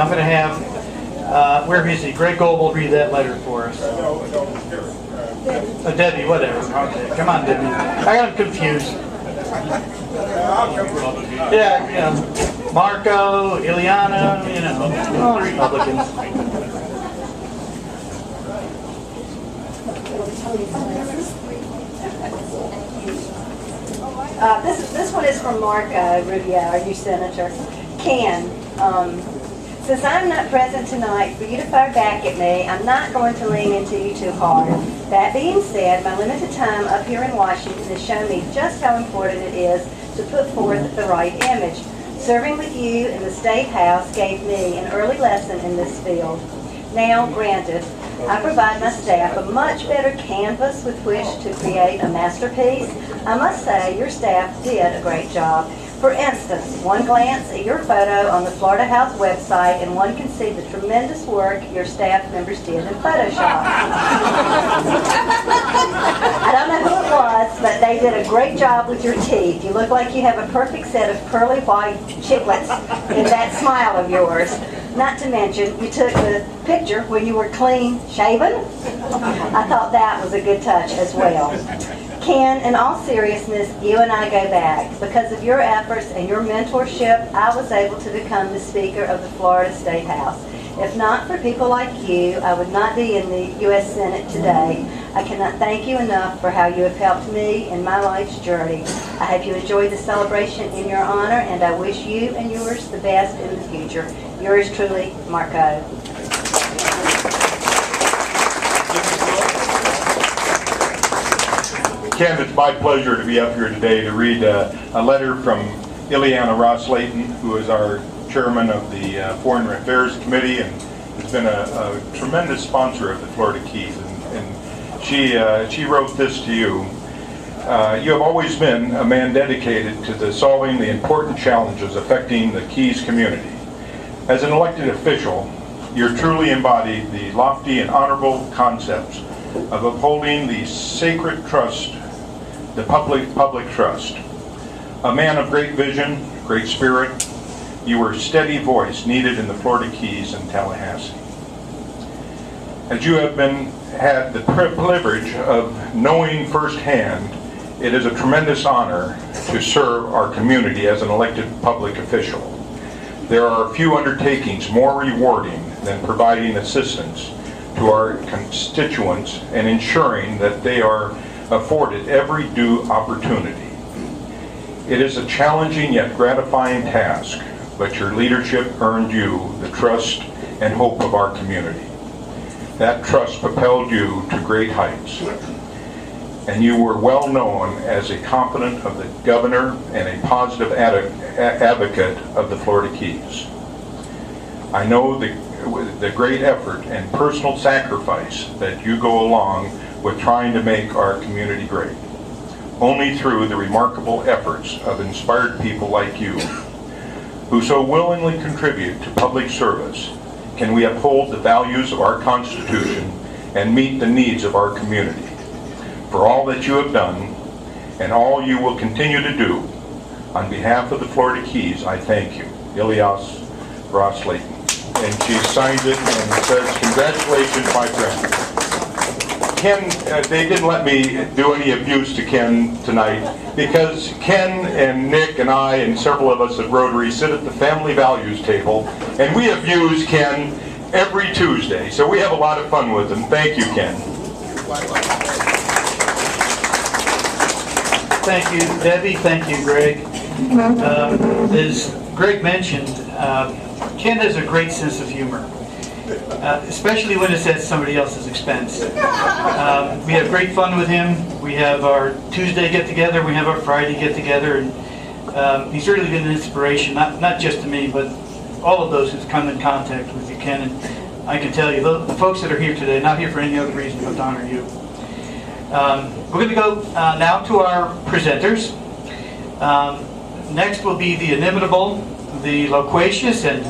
I'm going to have, where is he? Greg Gold will read that letter for us. Debbie, whatever. Okay, come on, Debbie. I got him confused. Yeah, you know, Marco, Ileana, you know, all the Republicans. This one is from Mark Rubio, our new senator. Ken, since I'm not present tonight for you to fire back at me, I'm not going to lean into you too hard. That being said, my limited time up here in Washington has shown me just how important it is to put forth the right image. Serving with you in the State House gave me an early lesson in this field. Now, granted, I provide my staff a much better canvas with which to create a masterpiece. I must say, your staff did a great job. For instance, one glance at your photo on the Florida House website and one can see the tremendous work your staff members did in Photoshop. I don't know who it was, but they did a great job with your teeth. You look like you have a perfect set of pearly white chiclets in that smile of yours. Not to mention, you took the picture when you were clean shaven. I thought that was a good touch as well. Ken, in all seriousness, you and I go back. Because of your efforts and your mentorship, I was able to become the Speaker of the Florida State House. If not for people like you, I would not be in the U.S. Senate today. I cannot thank you enough for how you have helped me in my life's journey. I hope you enjoyed the celebration in your honor, and I wish you and yours the best in the future. Yours truly, Marco. Ken, it's my pleasure to be up here today to read a letter from Ileana Ross-Layton, who is our chairman of the Foreign Affairs Committee and has been a tremendous sponsor of the Florida Keys. And she wrote this to you. You have always been a man dedicated to solving the important challenges affecting the Keys community. As an elected official, you truly embody the lofty and honorable concepts of upholding the sacred trust, the public trust. A man of great vision, great spirit, you were a steady voice needed in the Florida Keys and Tallahassee. As you have had the privilege of knowing firsthand, it is a tremendous honor to serve our community as an elected public official. There are few undertakings more rewarding than providing assistance to our constituents and ensuring that they are afforded every due opportunity. It is a challenging yet gratifying task, but your leadership earned you the trust and hope of our community. That trust propelled you to great heights, and you were well known as a confidant of the governor and a positive advocate of the Florida Keys. I know the great effort and personal sacrifice that you go along with trying to make our community great. Only through the remarkable efforts of inspired people like you, who so willingly contribute to public service, can we uphold the values of our Constitution and meet the needs of our community. For all that you have done and all you will continue to do, on behalf of the Florida Keys, I thank you. Ileana Ross-Layton. And she signs it and says, "Congratulations, my friend." Ken, they didn't let me do any abuse to Ken tonight because Ken and Nick and I and several of us at Rotary sit at the family values table and we abuse Ken every Tuesday. So we have a lot of fun with him. Thank you, Ken. Thank you, Debbie. Thank you, Greg. As Greg mentioned, Ken has a great sense of humor, especially when it's at somebody else's expense. We have great fun with him. We have our Tuesday get-together, we have our Friday get-together, and he's really been an inspiration, not just to me, but all of those who've come in contact with you, Ken. And I can tell you, the folks that are here today, not here for any other reason but to honor you. We're going to go now to our presenters. Next will be the inimitable, the loquacious, and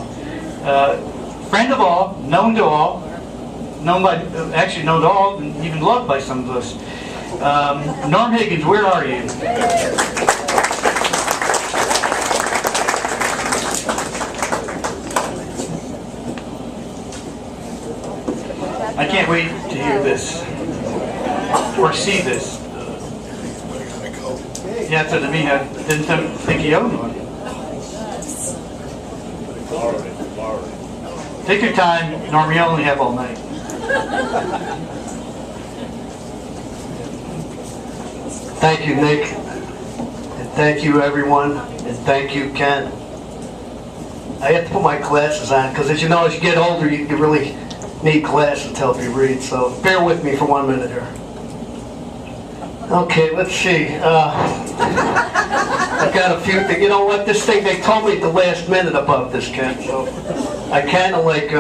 friend of all, known to all, known to all, and even loved by some of us. Norm Higgins, where are you? I can't wait to hear this or see this. He answered to me, I didn't think he owned one. Take your time, Norm, you only have all night. Thank you, Nick. And thank you, everyone. And thank you, Ken. I have to put my glasses on because, as you know, as you get older, you really need glasses to help you read. So bear with me for 1 minute here. Okay, let's see. I've got a few things. You know what? This thing, they told me at the last minute about this, Ken. So I kind of like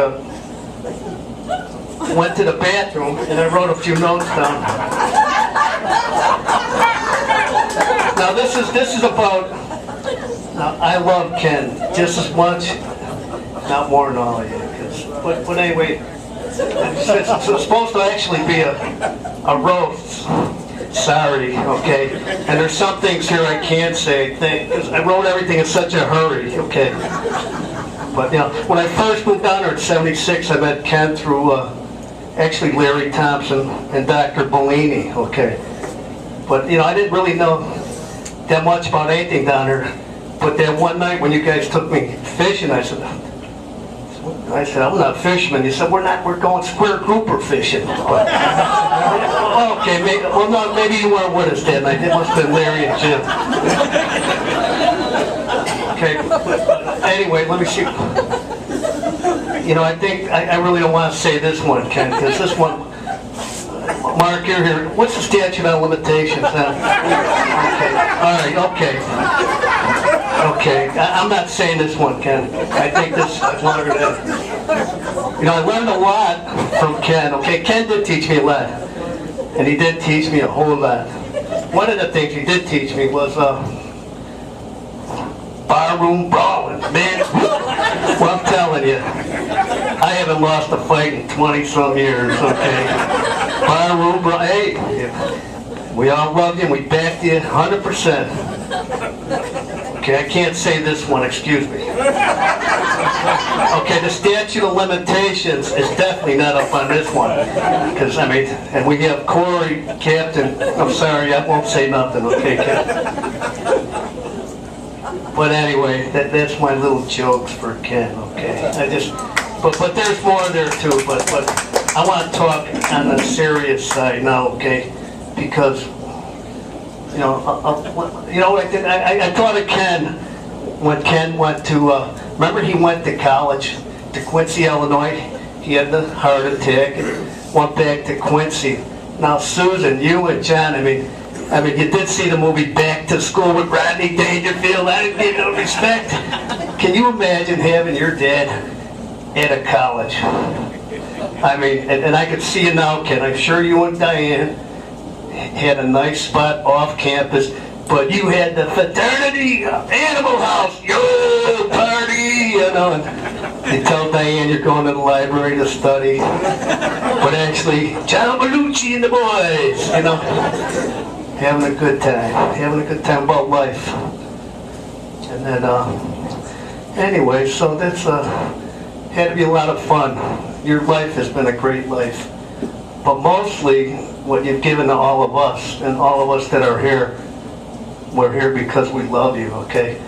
went to the bathroom and I wrote a few notes down. Now this is about. I love Ken just as much, not more than all of you. But anyway, it's supposed to actually be a roast. Sorry, okay? And there's some things here I can't say. Because I wrote everything in such a hurry, okay? But, you know, when I first moved down there in '76, I met Ken through actually Larry Thompson and Dr. Bellini, okay? But, you know, I didn't really know that much about anything down there. But that one night when you guys took me fishing, I said, I'm not a fisherman. You said, we're going square grouper fishing. But, okay, maybe you weren't with us that night. It must have been Larry and Jim. Okay, but anyway, let me see. You know, I think, I really don't want to say this one, Ken, because this one, Mark, you're here. What's the statute on limitations now? Okay, all right, okay. Okay, I'm not saying this one, Ken. I think this is longer than. You know, I learned a lot from Ken. Okay, Ken did teach me a lot, and he did teach me a whole lot. One of the things he did teach me was barroom brawling, man. Well, I'm telling you, I haven't lost a fight in 20-some years. Okay, barroom brawling. Hey, we all loved you, and we backed you 100%. Okay, I can't say this one, excuse me. Okay, the statute of limitations is definitely not up on this one. Because, I mean, and we have Corey, Captain, I'm sorry, I won't say nothing, okay, Captain? But anyway, that's my little jokes for Ken, okay? But there's more there too, but I want to talk on the serious side now, okay? Because you know what I did? I thought of Ken when Ken went to, remember he went to college, to Quincy, Illinois. He had the heart attack and went back to Quincy. Now, Susan, you and John, I mean, you did see the movie Back to School with Rodney Dangerfield. I didn't give no respect. Can you imagine having your dad at a college? I mean, and I could see you now, Ken. I'm sure you and Diane had a nice spot off campus, but you had the fraternity Animal House, yo, party, you know, and you tell Diane you're going to the library to study, but actually, John Belushi and the boys, you know, having a good time about life. And then, anyway, so that's, had to be a lot of fun. Your life has been a great life. But mostly, what you've given to all of us, and all of us that are here, we're here because we love you, okay?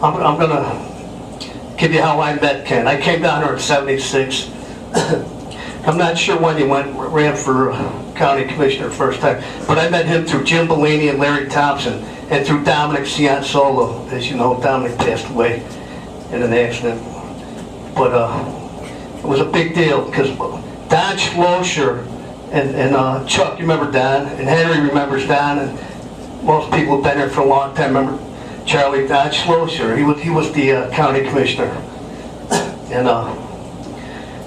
I'm going to give you how I met Ken. I came down here in '76. I'm not sure when you ran for county commissioner first time, but I met him through Jim Bellini and Larry Thompson, and through Dominic Ciansolo. As you know, Dominic passed away in an accident. But it was a big deal, because Don Schlosser and Chuck, you remember Don, and Henry remembers Don, and most people have been here for a long time remember Charlie Don Schlosser. He was the county commissioner, and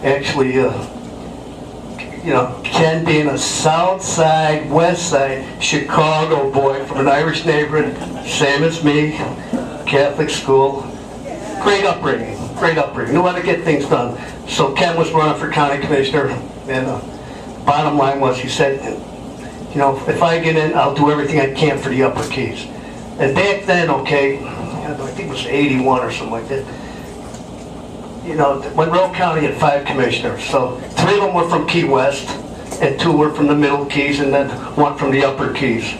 actually, you know, Ken being a South Side, West Side Chicago boy from an Irish neighborhood, same as me, Catholic school, great upbringing, knew how to get things done. So Ken was running for county commissioner, and bottom line was, he said, you know, if I get in, I'll do everything I can for the Upper Keys. And back then, okay, I think it was '81 or something like that, you know, Monroe County had 5 commissioners, so 3 of them were from Key West, and 2 were from the Middle Keys, and then 1 from the Upper Keys.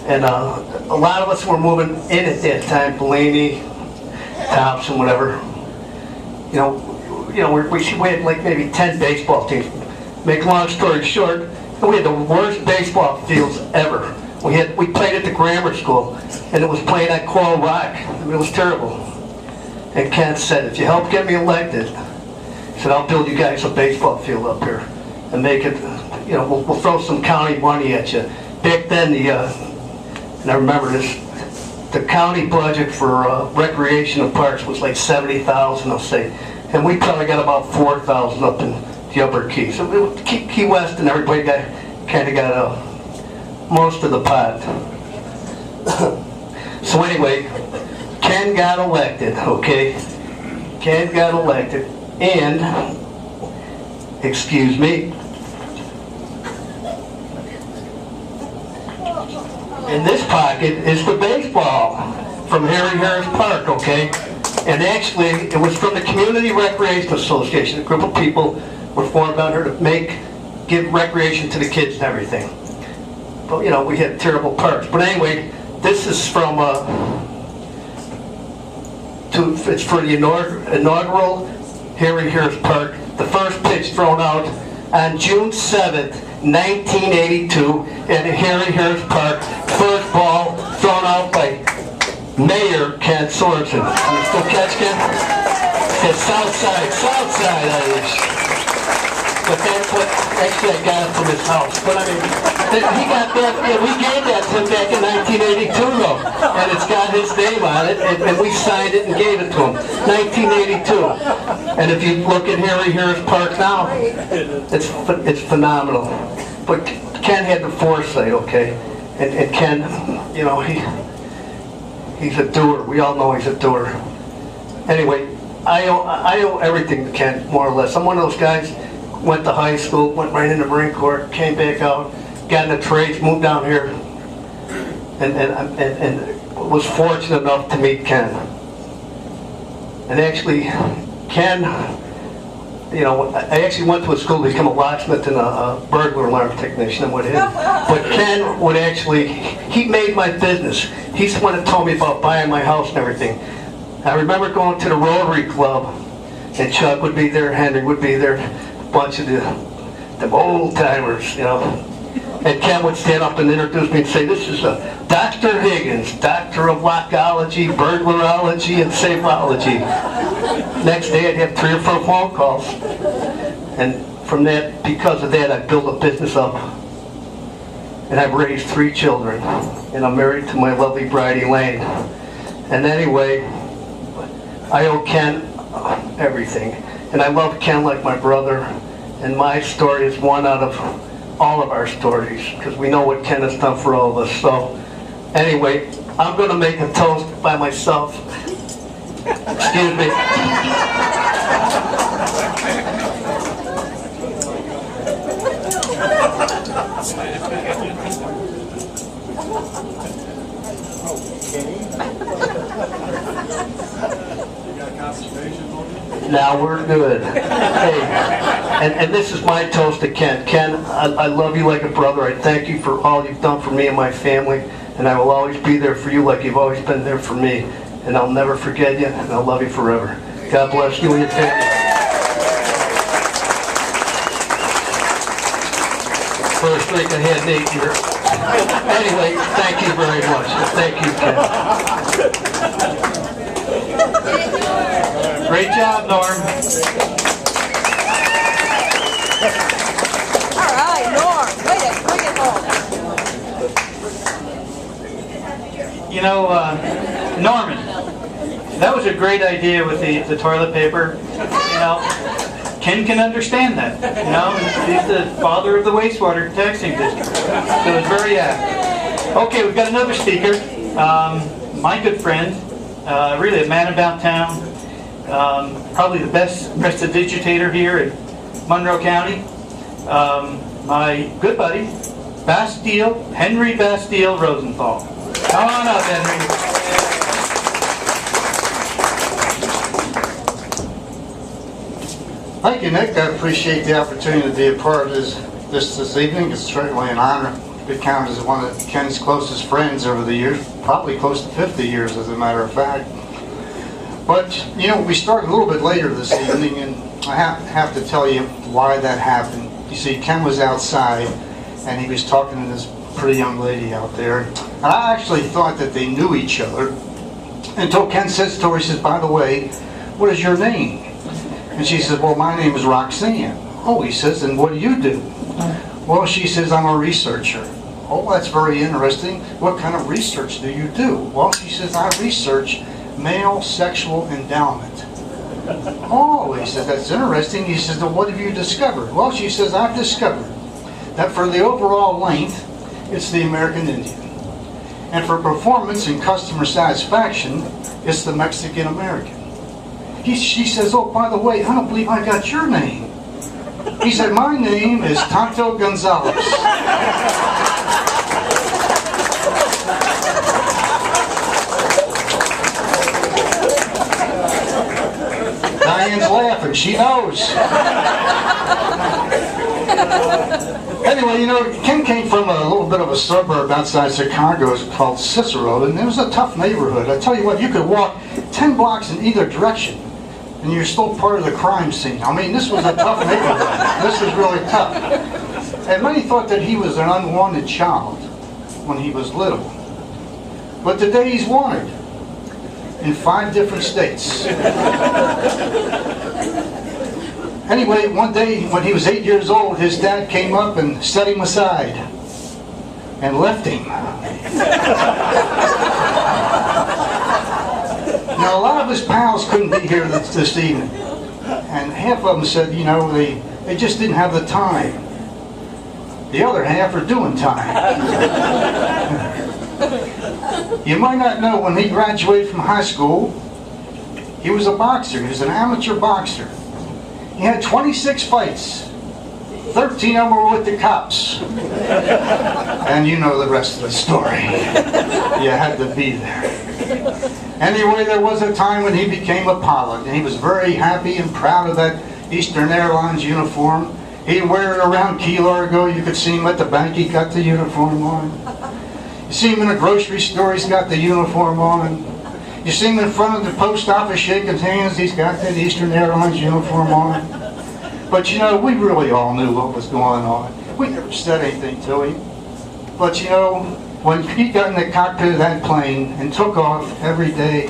And a lot of us were moving in at that time, Blaney, Thompson, whatever. You know, we had like maybe 10 baseball teams. Make a long story short, we had the worst baseball fields ever. We played at the grammar school, and it was played at Coral Rock. I mean, it was terrible. And Ken said, if you help get me elected, he said, I'll build you guys a baseball field up here and make it, you know, we'll throw some county money at you. Back then, and I remember this, the county budget for recreation and parks was like $70,000, I'll say. And we probably got about $4,000 up in the Upper Keys. So Key West and everybody kind of got most of the pot. So anyway, Ken got elected, okay? Ken got elected, and, excuse me, in this pocket is the baseball from Harry Harris Park, okay? And actually, it was from the Community Recreation Association. A group of people were formed down here to give recreation to the kids and everything. But, you know, we had terrible parks. But anyway, this is from, it's for the inaugural Harry Harris Park. The first pitch thrown out on June 7th, 1982 at Harry Harris Park. First ball thrown out by Mayor Ken Sorensen. Can you still catch Ken? It says south side Irish. But that's what, actually I got it from his house. But I mean, he got that, yeah, we gave that to him back in 1982 though. And it's got his name on it, and we signed it and gave it to him. 1982. And if you look at Harry Harris Park now, it's phenomenal. But Ken had the foresight, okay? And Ken, you know, he's a doer. We all know he's a doer. Anyway, I owe everything to Ken, more or less. I'm one of those guys, went to high school, went right into Marine Corps, came back out, got into trades, moved down here, and was fortunate enough to meet Ken. And actually, Ken, you know, I actually went to a school to become a locksmith and a burglar alarm technician and what have you. But Ken would actually, he made my business. He's the one that told me about buying my house and everything. I remember going to the Rotary Club, and Chuck would be there, Henry would be there, a bunch of the old timers, you know. And Ken would stand up and introduce me and say, this is Dr. Higgins, Doctor of Lockology, Burglarology, and Safeology. Next day I'd have 3 or 4 phone calls. And from that, because of that, I built a business up. And I've raised 3 children. And I'm married to my lovely bride, Elaine. And anyway, I owe Ken everything. And I love Ken like my brother. And my story is one out of all of our stories, because we know what Ken has done for all of us. So, anyway, I'm going to make a toast by myself. Excuse me. Now we're good. Hey, and this is my toast to Ken. Ken, I love you like a brother. I thank you for all you've done for me and my family, and I will always be there for you like you've always been there for me. And I'll never forget you, and I'll love you forever. God bless you and your family. First drink I had in 8 years. Anyway, thank you very much. Thank you, Ken. Great job, Norm. All right, Norm, way to bring it home. You know, Norman, that was a great idea with the toilet paper. You know, Ken can understand that. You know, he's the father of the wastewater taxing district, so it's very apt. Okay, we've got another speaker. My good friend, really a man about town. Probably the best prestidigitator here in Monroe County. My good buddy, Henry Bastille Rosenthal. Come on up, Henry. Thank you, Nick. I appreciate the opportunity to be a part of this evening. It's certainly an honor to be counted as one of Ken's closest friends over the years, probably close to 50 years as a matter of fact. But, you know, we started a little bit later this evening, and I have to tell you why that happened. You see, Ken was outside, and he was talking to this pretty young lady out there. And I actually thought that they knew each other until Ken says to her, he says, by the way, what is your name? And she says, well, my name is Roxanne. Oh, he says, and what do you do? Well, she says, I'm a researcher. Oh, that's very interesting. What kind of research do you do? Well, she says, I research male sexual endowment. Oh, he says, that's interesting. He says, well, what have you discovered? Well, she says, I've discovered that for the overall length, it's the American Indian. And for performance and customer satisfaction, it's the Mexican American. She says, oh, by the way, I don't believe I got your name. He said, my name is Tonto Gonzalez. Diane's laughing, she knows. Anyway, you know, Ken came from a little bit of a suburb outside Chicago called Cicero, and it was a tough neighborhood. I tell you what, you could walk 10 blocks in either direction, and you're still part of the crime scene. I mean, this was a tough neighborhood. This was really tough. And many thought that he was an unwanted child when he was little. But today he's wanted in 5 different states. Anyway, one day when he was 8 years old, his dad came up and set him aside and left him. Now, a lot of his pals couldn't be here this evening. And half of them said, you know, they just didn't have the time. The other half are doing time. You might not know, when he graduated from high school, he was a boxer. He was an amateur boxer. He had 26 fights. 13 of them were with the cops. And you know the rest of the story. You had to be there. Anyway, there was a time when he became a pilot, and he was very happy and proud of that Eastern Airlines uniform. He'd wear it around Key Largo. You could see him at the bank, he got the uniform on. You see him in a grocery store, he's got the uniform on. You see him in front of the post office shaking hands, he's got that Eastern Airlines uniform on. But you know, we really all knew what was going on. We never said anything to him. But you know, when he got in the cockpit of that plane and took off every day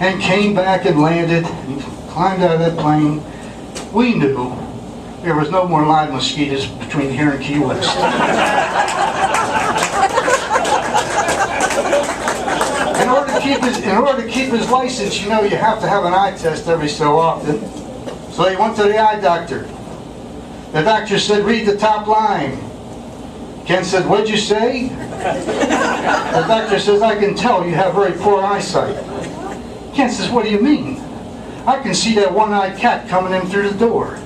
and came back and landed and climbed out of that plane, we knew there was no more live mosquitoes between here and Key West. In order to keep his license, you know, you have to have an eye test every so often. So he went to the eye doctor. The doctor said, read the top line. Ken said, what'd you say? The doctor says, I can tell you have very poor eyesight. Ken says, what do you mean? I can see that one-eyed cat coming in through the door.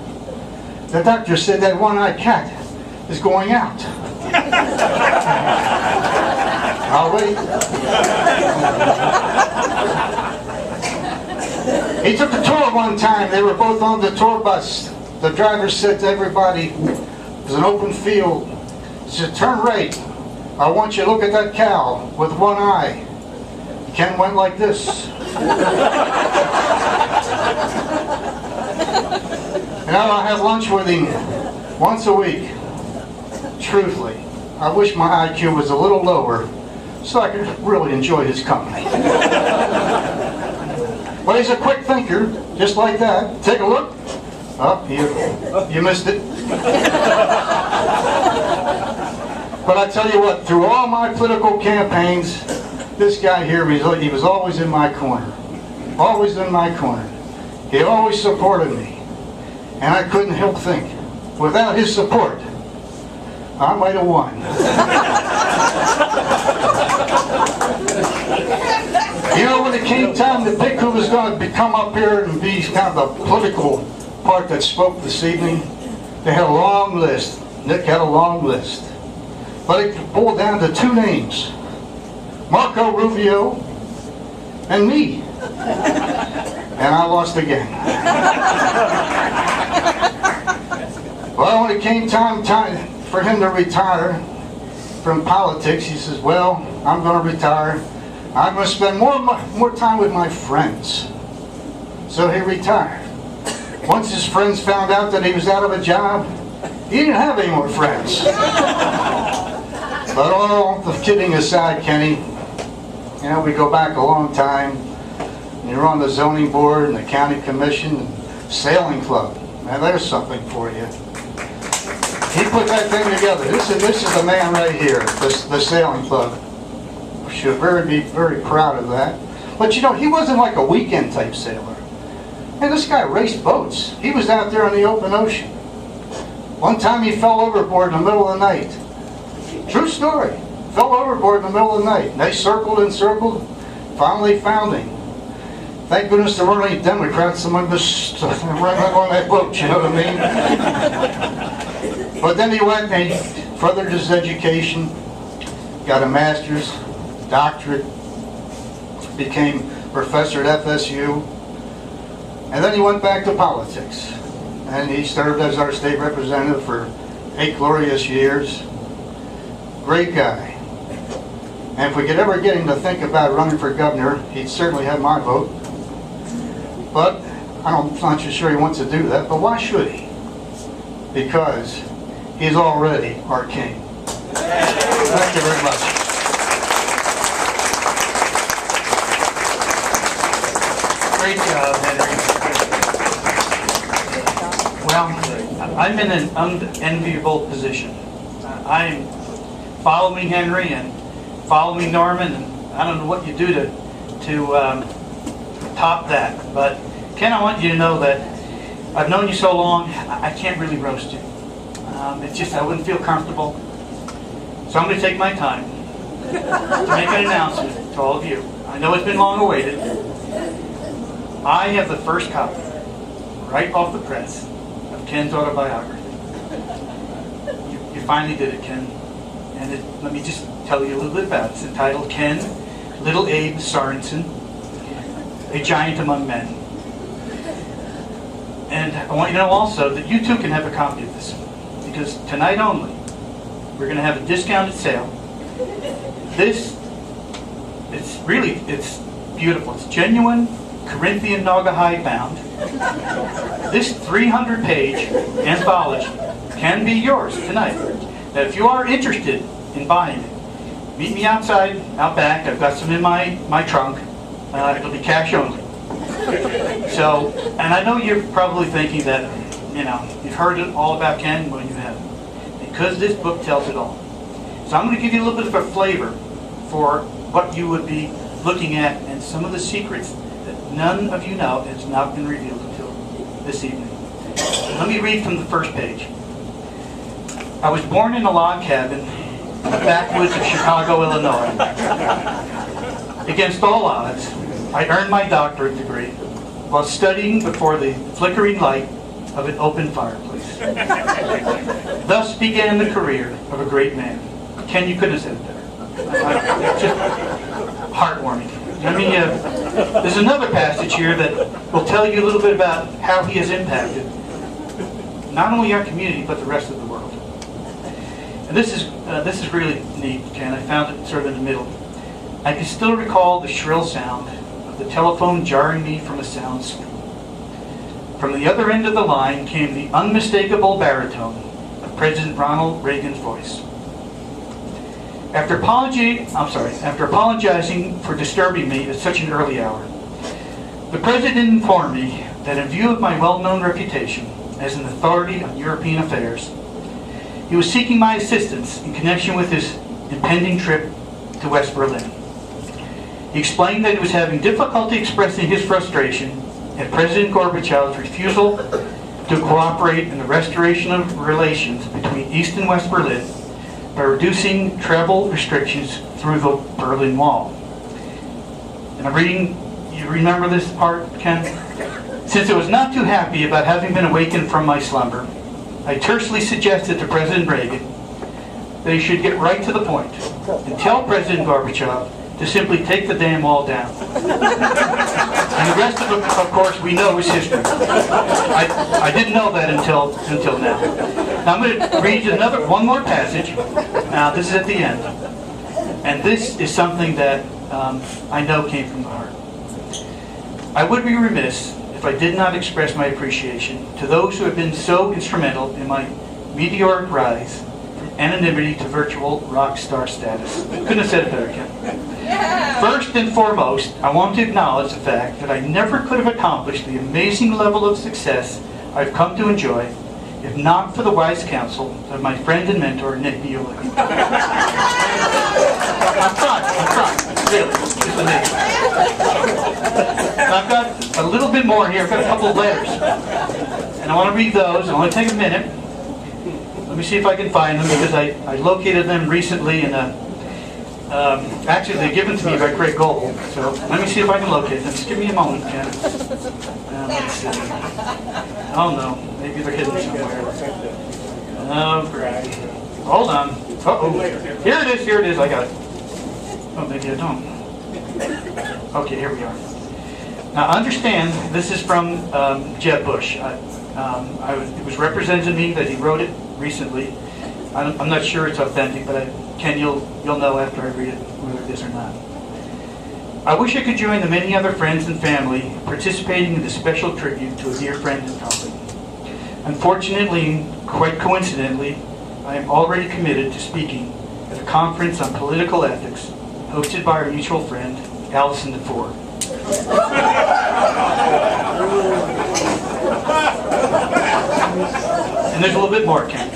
The doctor said that one-eyed cat is going out. I'll wait. He took a tour one time. They were both on the tour bus. The driver said to everybody, it was an open field. He said, turn right. I want you to look at that cow with one eye. Ken went like this. And I have lunch with him once a week. Truthfully, I wish my IQ was a little lower so I could really enjoy his company. But he's a quick thinker, just like that. Take a look. Oh, you missed it. But I tell you what, through all my political campaigns, this guy here, he was always in my corner. Always in my corner. He always supported me. And I couldn't help think, without his support, I might have won. You know, when it came time to pick who was going to come up here and be kind of the political part that spoke this evening, they had a long list. Nick had a long list. But it boiled down to 2 names, Marco Rubio and me. And I lost again. it came time for him to retire from politics, he says, well, I'm going to retire. I'm going to spend more time with my friends. So he retired. Once his friends found out that he was out of a job, he didn't have any more friends. But all the kidding aside, Kenny, you know, we go back a long time. You're on the zoning board and the county commission and sailing club. Now there's something for you. He put that thing together. This is the man right here, the sailing club. We should be very proud of that. But you know, he wasn't like a weekend type sailor. Hey, this guy raced boats. He was out there in the open ocean. One time he fell overboard in the middle of the night. True story. Fell overboard in the middle of the night. They circled and circled, finally found him. Thank goodness there weren't any Democrats among us running on that boat, you know what I mean? But then he went and he furthered his education, got a master's, doctorate, became professor at FSU, and then he went back to politics. And he served as our state representative for 8 glorious years. Great guy. And if we could ever get him to think about running for governor, he'd certainly have my vote. But I'm not too sure he wants to do that, but why should he? Because he's already our king. Thank you very much. Great job, Henry. Well, I'm in an unenviable position. I'm following Henry and following Norman, and I don't know what you do to top that. But Ken, I want you to know that I've known you so long, I can't really roast you. It's just I wouldn't feel comfortable. So I'm going to take my time to make an announcement to all of you. I know it's been long awaited. I have the first copy, right off the press, of Ken's autobiography. You finally did it, Ken. And let me just tell you a little bit about it. It's entitled Ken, Little Abe Sorensen, A Giant Among Men. And I want you to know also that you too can have a copy of this. Because tonight only, we're going to have a discounted sale. This, it's beautiful. It's genuine Corinthian Naugahyde bound. This 300-page anthology can be yours tonight. Now, if you are interested in buying it, meet me outside, out back. I've got some in my trunk. It'll be cash only. So, and I know you're probably thinking that, you know, you've heard it all about Ken. Well, you haven't. Because this book tells it all. So I'm going to give you a little bit of a flavor for what you would be looking at and some of the secrets that none of you know has not been revealed until this evening. Let me read from the first page. I was born in a log cabin in the backwoods of Chicago, Illinois. Against all odds, I earned my doctorate degree while studying before the flickering light of an open fireplace. Thus began the career of a great man. Ken, you couldn't have said it better. Just heartwarming. I mean, there's another passage here that will tell you a little bit about how he has impacted not only our community, but the rest of the world. And this is really neat, Ken. I found it sort of in the middle. I can still recall the shrill sound of the telephone jarring me from a sound sleep. From the other end of the line came the unmistakable baritone of President Ronald Reagan's voice. After apologizing for disturbing me at such an early hour, the President informed me that in view of my well-known reputation as an authority on European affairs, he was seeking my assistance in connection with his impending trip to West Berlin. He explained that he was having difficulty expressing his frustration at President Gorbachev's refusal to cooperate in the restoration of relations between East and West Berlin by reducing travel restrictions through the Berlin Wall. And I'm reading, you remember this part, Ken? Since I was not too happy about having been awakened from my slumber, I tersely suggested to President Reagan that he should get right to the point and tell President Gorbachev to simply take the damn wall down. And the rest of course, we know is history. I didn't know that until now. Now I'm going to read you one more passage. Now this is at the end. And this is something that I know came from the heart. I would be remiss if I did not express my appreciation to those who have been so instrumental in my meteoric rise from anonymity to virtual rock star status. Couldn't have said it better, Ken. First and foremost, I want to acknowledge the fact that I never could have accomplished the amazing level of success I've come to enjoy if not for the wise counsel of my friend and mentor, Nick Bueller. I'm trying, really, it's amazing. I've got a little bit more here, I've got a couple of letters, and I want to read those. I want to take a minute. Let me see if I can find them, because I located them recently in a, actually they're given to me by Craig Gold, so let me see if I can locate them. Just give me a moment, Ken. Let's see. Oh no, maybe they're hidden somewhere. Oh, great. Hold on. Uh-oh. Here it is, I got it. Oh, maybe I don't. Okay, here we are. Now understand, this is from Jeb Bush. It was represented to me that he wrote it recently. I'm not sure it's authentic, but Ken, you'll know after I read it whether it is or not. I wish I could join the many other friends and family participating in this special tribute to a dear friend and colleague. Unfortunately, quite coincidentally, I am already committed to speaking at a conference on political ethics hosted by our mutual friend, Allison DeFore. And there's a little bit more, Ken.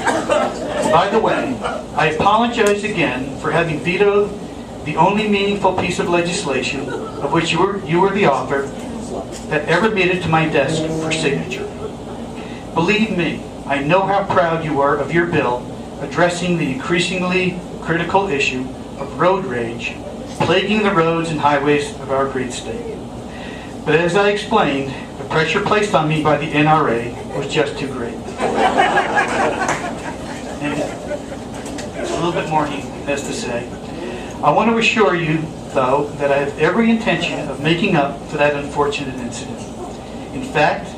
By the way, I apologize again for having vetoed the only meaningful piece of legislation of which you were the author that ever made it to my desk for signature. Believe me, I know how proud you are of your bill addressing the increasingly critical issue of road rage plaguing the roads and highways of our great state. But as I explained, the pressure placed on me by the NRA was just too great. And there's a little bit more he has to say. I want to assure you, though, that I have every intention of making up for that unfortunate incident. In fact,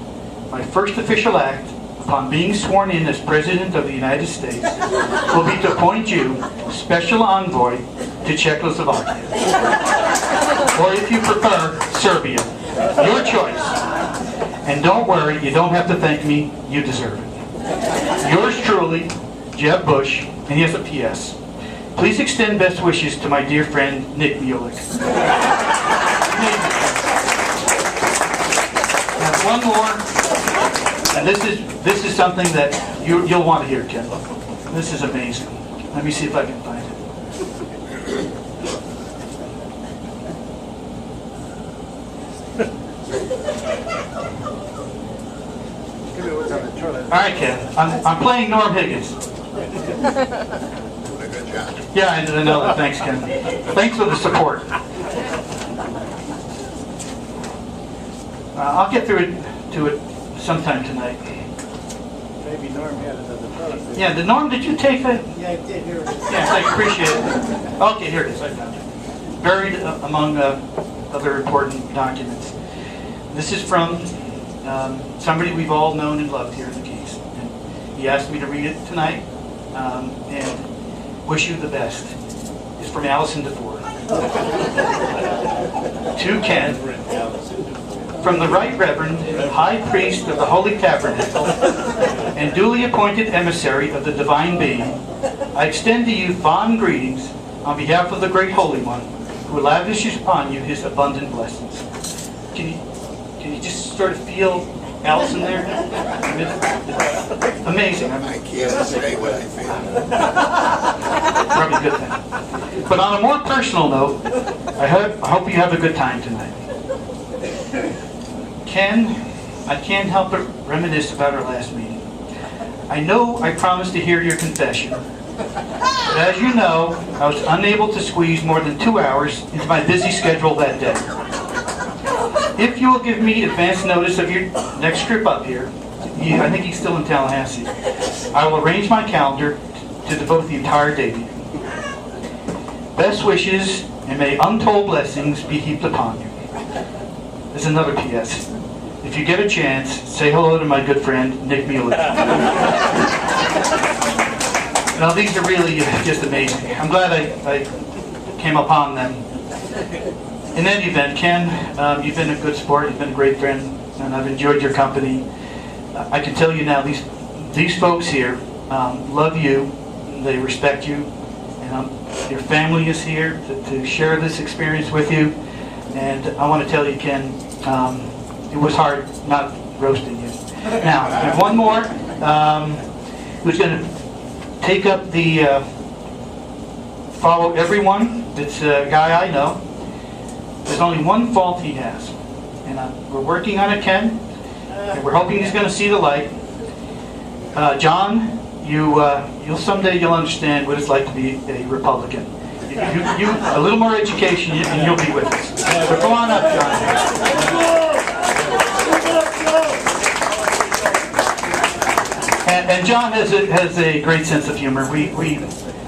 my first official act upon being sworn in as President of the United States will be to appoint you Special Envoy to Czechoslovakia. Or if you prefer, Serbia. Your choice. And don't worry, you don't have to thank me, you deserve it. Yours truly, Jeb Bush, and he has a P.S. Please extend best wishes to my dear friend, Nick Bueller. Now, one more, and this is something that you'll want to hear, Ken. This is amazing. Let me see if I can find it. All right, Ken. I'm playing Norm Higgins. Yeah, I know that. Thanks, Ken. Thanks for the support. I'll get through to it sometime tonight. Maybe Norm had another product. Yeah, Norm, did you take that? Yeah, I did. Here it is. Yes, I appreciate it. Okay, here it is. I found it. Buried among other important documents. This is from somebody we've all known and loved here in the Keys. And he asked me to read it tonight and wish you the best. It's from Allison DeFore. To Ken, from the Right Reverend High Priest of the Holy Tabernacle and duly appointed emissary of the Divine Being, I extend to you fond greetings on behalf of the Great Holy One, who lavishes upon you his abundant blessings. Can you just sort of feel Allison there? Amazing. I can't say what I feel. Probably a good thing. But on a more personal note, I hope you have a good time tonight. Ken, I can't help but reminisce about our last meeting. I know I promised to hear your confession, but as you know, I was unable to squeeze more than 2 hours into my busy schedule that day. If you will give me advance notice of your next trip up here, I think he's still in Tallahassee, I will arrange my calendar to devote the entire day to you. Best wishes, and may untold blessings be heaped upon you. There's another P.S. If you get a chance, say hello to my good friend, Nick Bueller. No, these are really just amazing. I'm glad I came upon them. In any event, Ken, you've been a good sport, you've been a great friend, and I've enjoyed your company. I can tell you now, these folks here love you, they respect you, and your family is here to share this experience with you. And I want to tell you, Ken, it was hard not roasting you. Now, there's one more who's going to take up the follow everyone. It's a guy I know. There's only one fault he has, and we're working on it, Ken, and we're hoping he's going to see the light. John, you'll someday you'll understand what it's like to be a Republican. You a little more education, and you'll be with us. So come on up, John. And John has a great sense of humor. We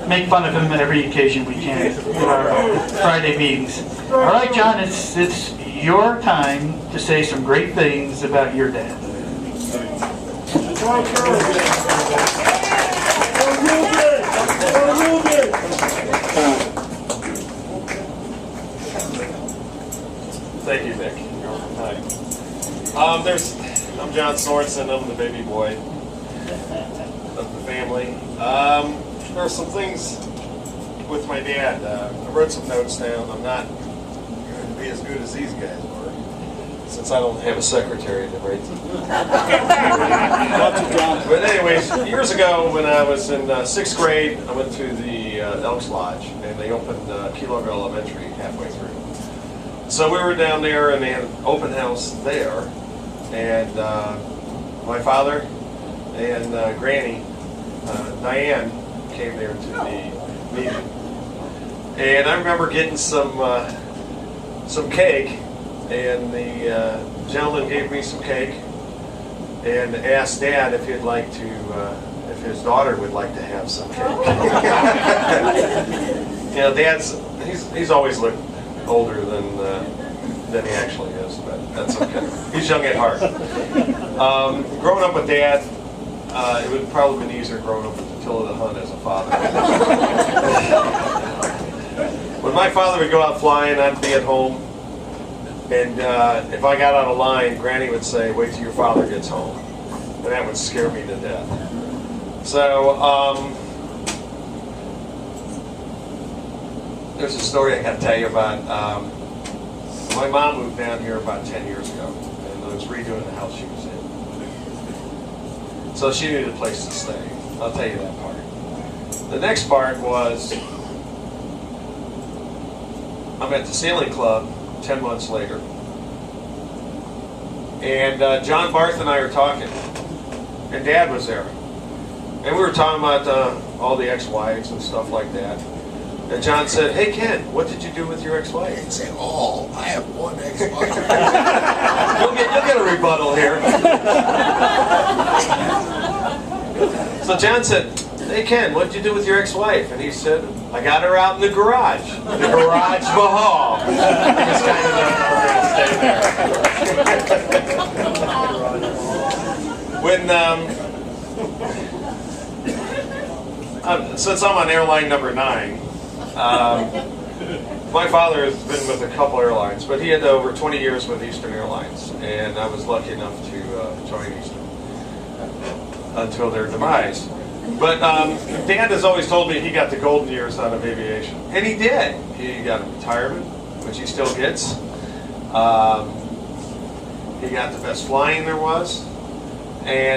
make fun of him at every occasion we can in our Friday meetings. All right, John, it's your time to say some great things about your dad. Thank you, Nick. Hi. I'm John Sorensen. I'm the baby boy of the family. There are some things with my dad. I wrote some notes down. I'm not going to be as good as these guys are, since I don't have a secretary to write them. But anyways, years ago when I was in 6th grade, I went to the Elks Lodge, and they opened Key Largo Elementary halfway through. So we were down there, and they had an open house there, and my father and Granny, Diane, came there to the meeting. And I remember getting some cake, and the gentleman gave me some cake and asked Dad if he'd like to, if his daughter would like to have some cake. You know, he's always looked older than he actually is, but that's okay. He's young at heart. Growing up with Dad, it would probably been easier growing up with Attila the Hun as a father. When my father would go out flying, I'd be at home, and if I got out of line, Granny would say, "Wait till your father gets home," and that would scare me to death. So there's a story I got to tell you about. My mom moved down here about 10 years ago, and was redoing the house she was in. So she needed a place to stay. I'll tell you that part. The next part was, I'm at the sailing club 10 months later, and John Barth and I are talking, and Dad was there. And we were talking about all the ex-wives and stuff like that. And John said, "Hey Ken, what did you do with your ex-wife?" I'd say, "Oh, I have one ex-wife." You'll get a rebuttal here. So John said, "Hey Ken, what did you do with your ex-wife?" And he said, "I got her out in the garage Mahal." He was kind enough for me to stay there. When since I'm on airline number 9. My father has been with a couple airlines, but he had over 20 years with Eastern Airlines, and I was lucky enough to join Eastern until their demise. But Dad has always told me he got the golden years out of aviation, and he did. He got a retirement, which he still gets. He got the best flying there was, and